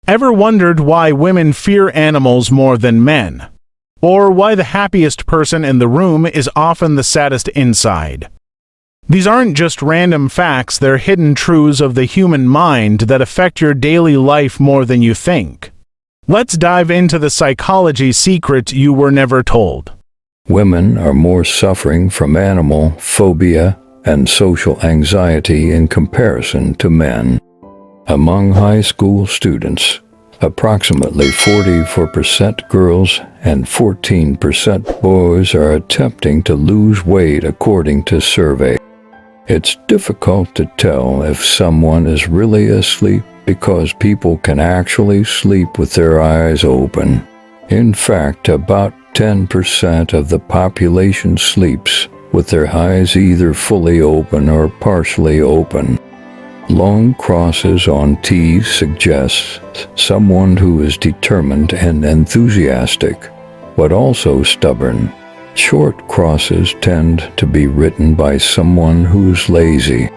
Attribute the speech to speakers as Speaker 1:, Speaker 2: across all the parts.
Speaker 1: Ever wondered why women fear animals more than men? Or why the happiest person in the room is often the saddest inside? These aren't just random facts, they're hidden truths of the human mind that affect your daily life more than you think. Let's dive into the psychology secret you were never told.
Speaker 2: Women are more suffering from animal phobia and social anxiety in comparison to men. Among high school students, approximately 44% girls and 14% boys are attempting to lose weight according to survey. It's difficult to tell if someone is really asleep because people can actually sleep with their eyes open. In fact, about 10% of the population sleeps with their eyes either fully open or partially open. Long crosses on T's suggest someone who is determined and enthusiastic, but also stubborn. Short crosses tend to be written by someone who's lazy.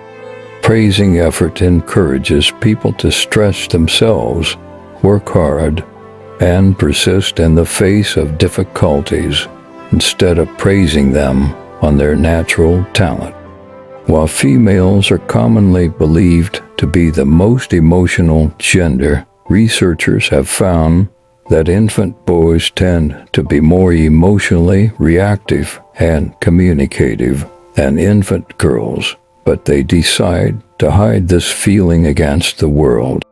Speaker 2: Praising effort encourages people to stretch themselves, work hard, and persist in the face of difficulties instead of praising them on their natural talent. While females are commonly believed to be the most emotional gender, researchers have found that infant boys tend to be more emotionally reactive and communicative than infant girls, but they decide to hide this feeling against the world.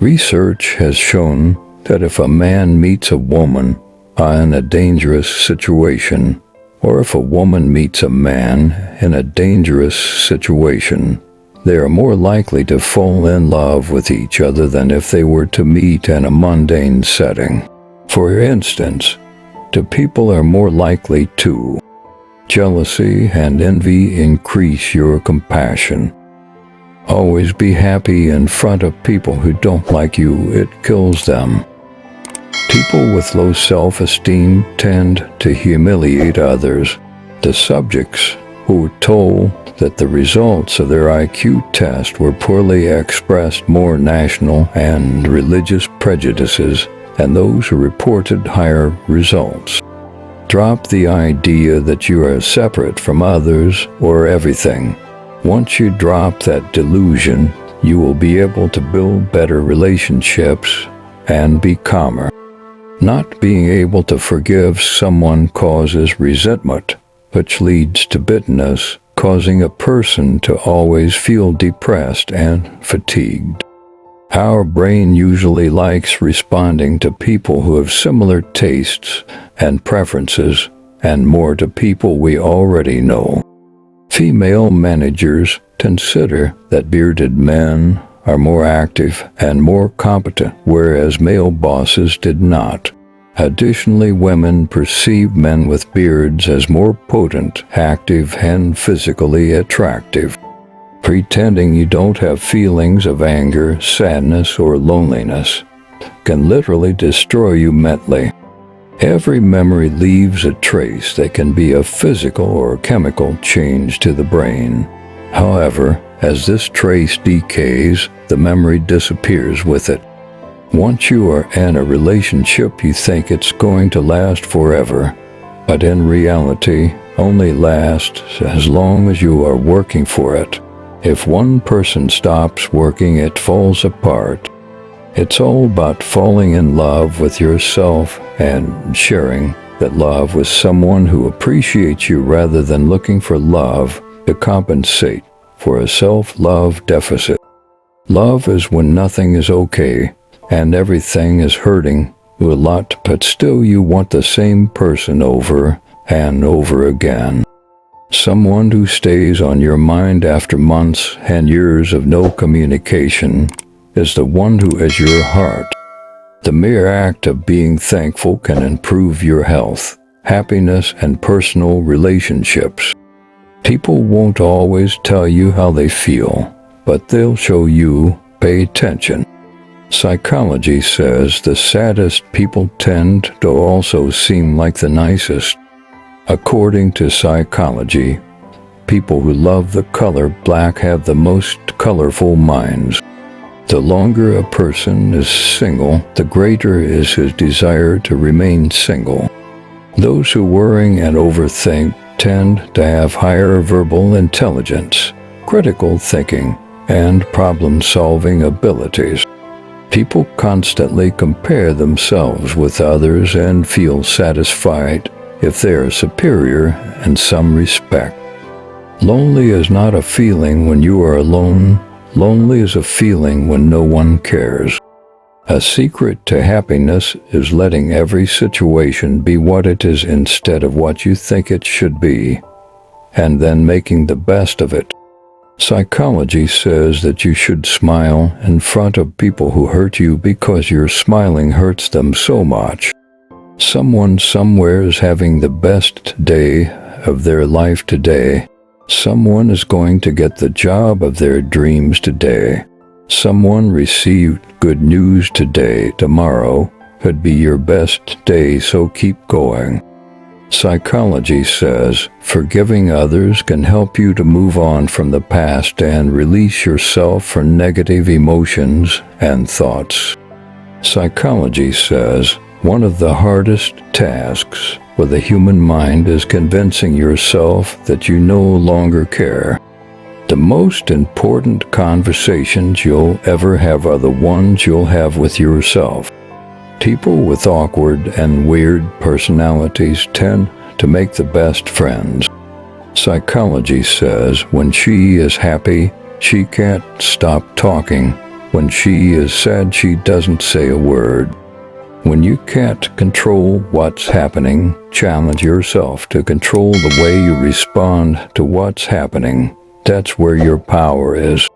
Speaker 2: Research has shown that if a man meets a woman in a dangerous situation, or if a woman meets a man in a dangerous situation, they are more likely to fall in love with each other than if they were to meet in a mundane setting. For instance, two people are more likely to. Jealousy and envy increase your compassion. Always be happy in front of people who don't like you, it kills them. People with low self-esteem tend to humiliate others. The subjects who were told that the results of their IQ test were poorly expressed more national and religious prejudices than those who reported higher results. Drop the idea that you are separate from others or everything. Once you drop that delusion, you will be able to build better relationships and be calmer. Not being able to forgive someone causes resentment, which leads to bitterness, causing a person to always feel depressed and fatigued. Our brain usually likes responding to people who have similar tastes and preferences, and more to people we already know. Female managers consider that bearded men are more active and more competent, whereas male bosses did not. Additionally, women perceive men with beards as more potent, active, and physically attractive. Pretending you don't have feelings of anger, sadness, or loneliness can literally destroy you mentally. Every memory leaves a trace that can be a physical or chemical change to the brain. However, as this trace decays, the memory disappears with it. Once you are in a relationship, you think it's going to last forever, but in reality, only lasts as long as you are working for it. If one person stops working, it falls apart. It's all about falling in love with yourself and sharing that love with someone who appreciates you rather than looking for love to compensate for a self-love deficit. Love is when nothing is okay and everything is hurting you a lot, but still you want the same person over and over again. Someone who stays on your mind after months and years of no communication is the one who is your heart. The mere act of being thankful can improve your health, happiness, and personal relationships. People won't always tell you how they feel, but they'll show you. Pay attention. Psychology says the saddest people tend to also seem like the nicest. According to psychology, people who love the color black have the most colorful minds. The longer a person is single, the greater is his desire to remain single. Those who worry and overthink tend to have higher verbal intelligence, critical thinking, and problem-solving abilities. People constantly compare themselves with others and feel satisfied if they are superior in some respect. Lonely is not a feeling when you are alone. Lonely is a feeling when no one cares. A secret to happiness is letting every situation be what it is instead of what you think it should be, and then making the best of it. Psychology says that you should smile in front of people who hurt you because your smiling hurts them so much. Someone somewhere is having the best day of their life today. Someone is going to get the job of their dreams today. Someone received good news today. Tomorrow could be your best day, so keep going. Psychology says forgiving others can help you to move on from the past and release yourself from negative emotions and thoughts. Psychology says one of the hardest tasks with the human mind is convincing yourself that you no longer care. The most important conversations you'll ever have are the ones you'll have with yourself. People with awkward and weird personalities tend to make the best friends. Psychology says when she is happy, she can't stop talking. When she is sad, she doesn't say a word. When you can't control what's happening, challenge yourself to control the way you respond to what's happening. That's where your power is.